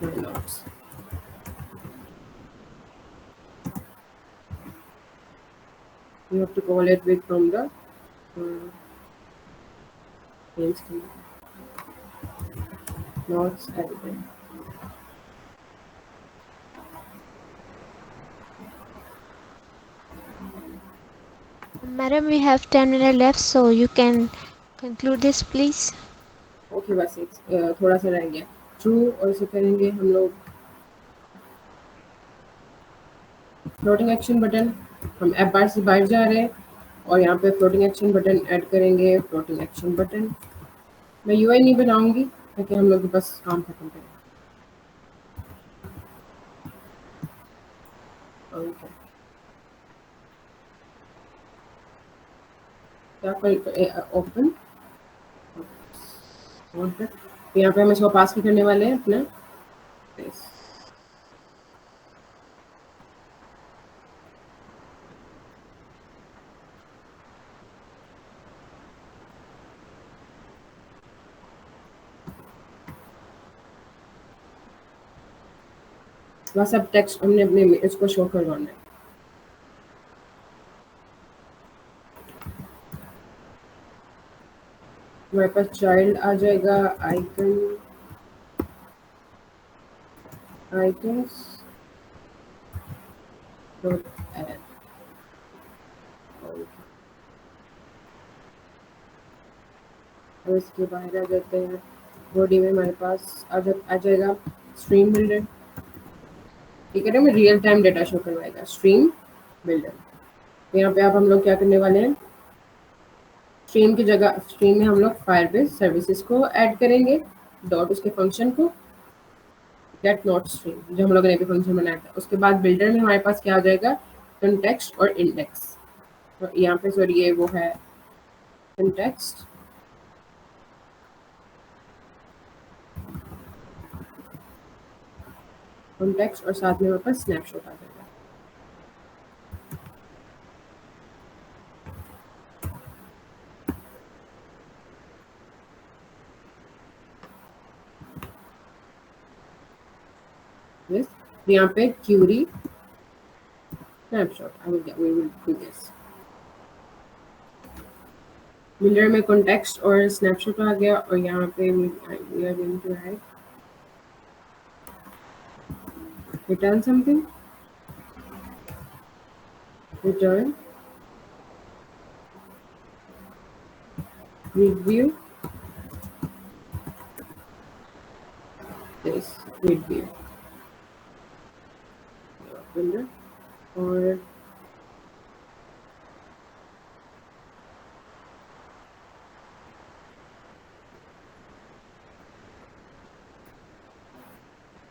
notes, you have to call it with from the main screen, notes editor. Madam, we have 10 minutes left, so you can conclude this, please. Okay, बस एक थोड़ा सा रह गया, ट्रू, और इसे करेंगे हम लोग फ्लोटिंग एक्शन बटन, हम ऐप बार से बाहर जा रहे हैं और यहाँ पे फ्लोटिंग एक्शन बटन ऐड करेंगे, फ्लोटिंग एक्शन बटन। मैं यूआई नहीं बनाऊंगी ताकि हम लोग बस काम खत्म करें। ओके, क्या ओपन, यहाँ पे हम इसको पास भी करने वाले हैं अपना फेस। बस अब टेक्स्ट हमने अपने इसको शो करवाना है। हमारे पास चाइल्ड आ जाएगा, आइकन आइकन्स डॉट ऐड, और इसके बाहर आ जाते हैं, बॉडी में हमारे पास आ जाएगा स्ट्रीम बिल्डर, ठीक है ना, मैं रियल टाइम डेटा शो करवाएगा स्ट्रीम बिल्डर। तो यहाँ पे अब हम लोग क्या करने वाले हैं, स्ट्रीम की जगह स्ट्रीम में हम लोग फायरबेस सर्विसेज को ऐड करेंगे, डॉट उसके फंक्शन को गेट नॉट स्ट्रीम जो हम लोगों ने भी फंक्शन बनाया था। उसके बाद बिल्डर में हमारे पास क्या आ जाएगा, कंटेक्स्ट और इंडेक्स, तो यहाँ पे सॉरी ये वो है कंटेक्स्ट कॉन्टेक्स्ट और साथ में हमारे पास स्नैपशॉट आ जाएगा। यस, यहाँ पे query snapshot we will do this. Mirror में कॉन्टेक्स्ट और स्नैपशॉट आ गया और यहाँ पे we are going to add return something, return review this review window और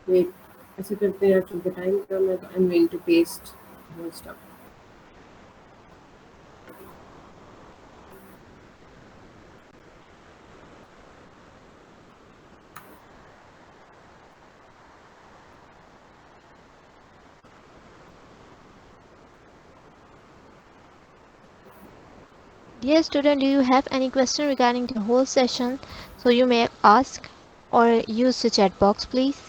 वेट, ऐसे करते हैं चूंकि टाइम कम है तो I am going to paste more stuff. Dear student, do you have any question regarding the whole session? So you may ask or use the chat box, please.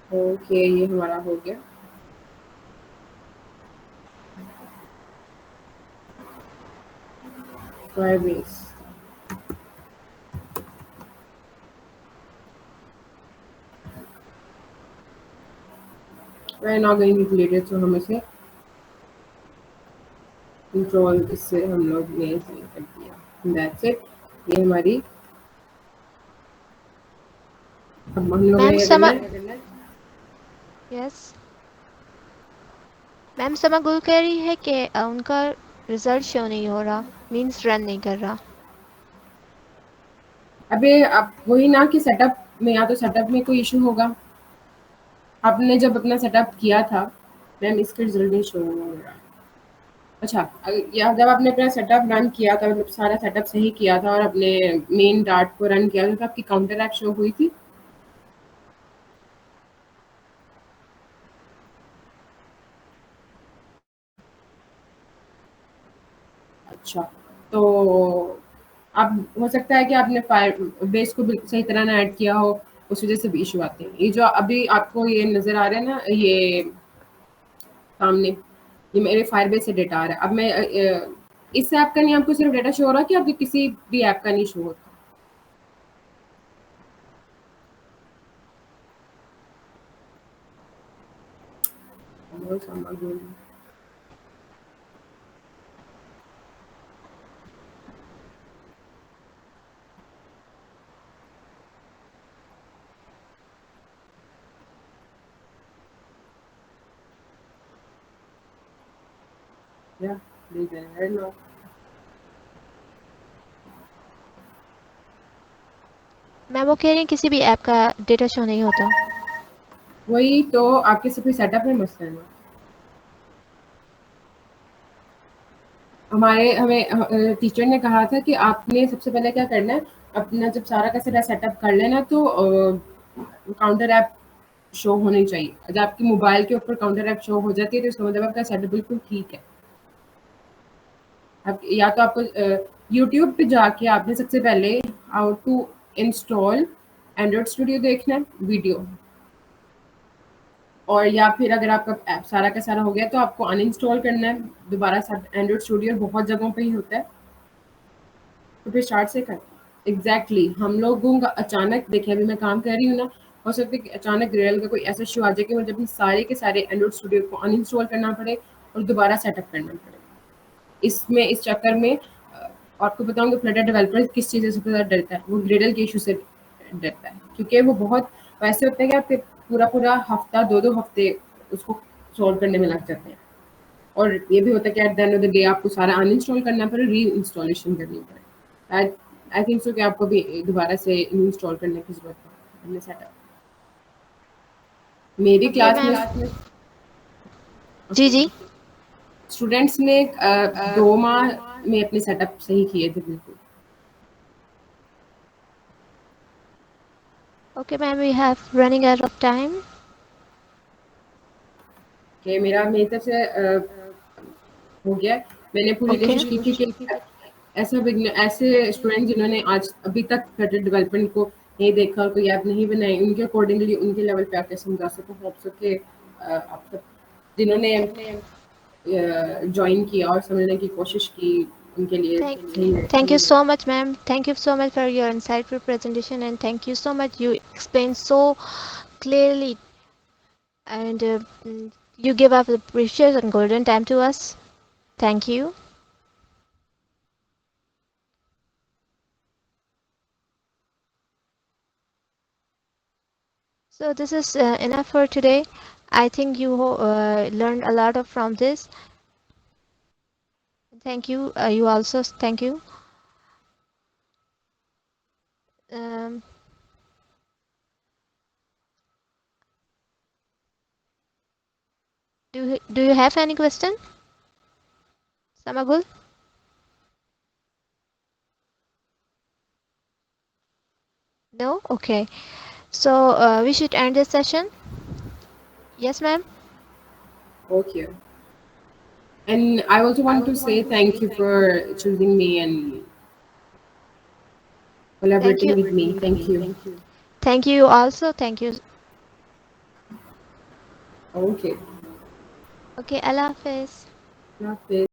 Okay, ये हमारा हो गया। Firebase, we're not going to delete it, so हम इसे control इससे हम लोग ने select कर दिया। That's it, ये हमारी अब हम लोग Ma'am, ने Sama, करना है। yes. मैम समा गुल कह रही है कि उनका रिजल्ट शो नहीं हो रहा, मींस रन नहीं कर रहा। अबे अब वही ना कि सेटअप में, या तो सेटअप में कोई इशू होगा। आपने जब अपना सेटअप किया था मैम, इसका रिजल्ट नहीं शो हो रहा। अच्छा, या जब आपने अपना सेटअप रन किया था, मतलब सारा सेटअप सही किया था और अपने मेन डार्ट को रन किया था, तो आपकी काउंटर ऐप शो हुई थी? अच्छा, तो अब हो सकता है कि आपने फायर बेस को सही तरह ना ऐड किया हो, उस वजह से भी इशू आते हैं। ये जो अभी आपको ये नज़र आ रहा है ना, ये सामने, ये मेरे फायरबेस से डेटा आ रहा है। अब मैं इस ऐप का नहीं आपको सिर्फ डेटा शो हो रहा है कि आपके किसी भी ऐप का नहीं शो होता? Yeah, there's an error now. Ma'am वो कह रही हैं किसी भी ऐप का डेटा शो नहीं होता। वही तो आपके सभी सेटअप में मसला है ना। हमें टीचर ने कहा था कि आपने सबसे पहले क्या करना है, अपना जब सारा का सारा सेटअप कर लेना तो काउंटर ऐप शो होनी चाहिए। जब आपकी मोबाइल के ऊपर काउंटर ऐप शो हो जाती है तो इसका मतलब आपका सेटअप बिल्कुल ठीक है। आप या तो आपको यूट्यूब पे जाके आपने सबसे पहले how to install Android studio देखना है वीडियो, और या फिर अगर आपका ऐप सारा का सारा हो गया तो आपको अनइंस्टॉल करना है दोबारा। एंड्रॉइड स्टूडियो बहुत जगहों पे ही होता है, तो फिर स्टार्ट से कर। एग्जैक्टली हम लोगों का अचानक, देखिए अभी मैं काम कर रही हूँ ना, हो सकता है कि अचानक ग्रेल का कोई ऐसा इशू आ जाए कि मुझे अपने सारे के सारे एंड्रॉइड स्टूडियो को अनइंस्टॉल करना पड़े और दोबारा सेटअप करना पड़े। इसमें इस चक्कर में आपको बताऊंगा फ्लटर डेवलपर किस चीज़ से सबसे ज़्यादा डरता है, वो ग्रेडल के इशू से डरता है, क्योंकि वो बहुत वैसे होते हैं कि आपके पूरा पूरा हफ्ता 2-2 हफ्ते उसको सॉल्व करने में लग जाते हैं। और ये भी होता है कि at the end of the day आपको सारा अनइंस्टॉल करना पड़े, री इंस्टॉलेशन करनी पड़े। आई आई थिंक सो कि आपको भी दोबारा से इंस्टॉल करने की जरूरत है अपने सेटअप। मेरी Okay, क्लास में ma'am. जी जी. स्टूडेंट्स ने 2 माह में अपने सेटअप सही किए थे बिल्कुल। Okay, ma'am. We have running out of time. कि मेरा मेरी तरफ से हो गया। मैंने पूरी Okay. कोशिश की थी कि ऐसे स्टूडेंट जिन्होंने आज अभी तक फ्लटर डेवलपमेंट को नहीं देखा, कोई ऐप नहीं बनाई, उनके अकॉर्डिंगली उनके लेवल पे आके समझा सकूँ। होप सो कि आप सब जिन्होंने जॉइन किया और समझने की कोशिश की, उनके लिए Thank, सही है। thank you so much, ma'am. Thank you so much for your insightful presentation, and thank you so much. You explained so clearly, and you give up the precious and golden time to us. Thank you. So this is enough for today. I think you learned a lot of from this. Thank you. You also thank you. Um, do you have any question, Samagul? No. Okay. So we should end this session. Yes, ma'am. Okay. And I also want to say thank you for choosing me and Thank collaborating you. with me. Thank you. Thank you also. Thank you. Okay. Okay. Allah Hafiz. Love it.